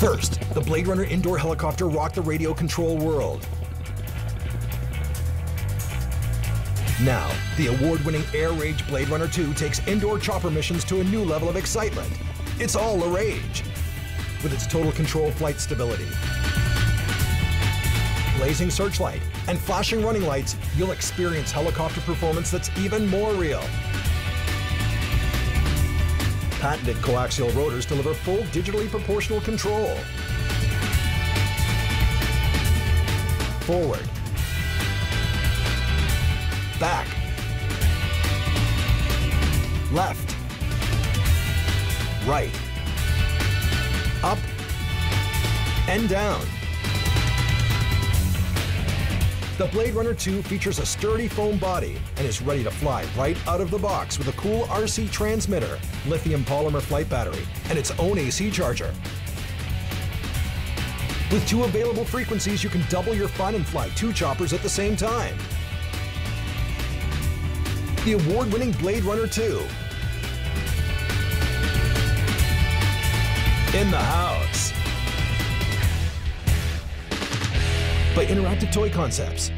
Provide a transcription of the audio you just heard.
First, the Bladerunner indoor helicopter rocked the radio control world. Now, the award-winning Air Rage Bladerunner 2 takes indoor chopper missions to a new level of excitement. It's all the rage, with its total control flight stability. Blazing searchlight and flashing running lights, you'll experience helicopter performance that's even more real. Patented coaxial rotors deliver full digitally proportional control. Forward. Back. Left. Right. Up. And down. The Bladerunner 2 features a sturdy foam body and is ready to fly right out of the box with a cool RC transmitter, Lithium Polymer flight battery, and its own AC charger. With 2 available frequencies, you can double your fun and fly 2 choppers at the same time. The award-winning Bladerunner 2. In the house. By Interactive Toy Concepts.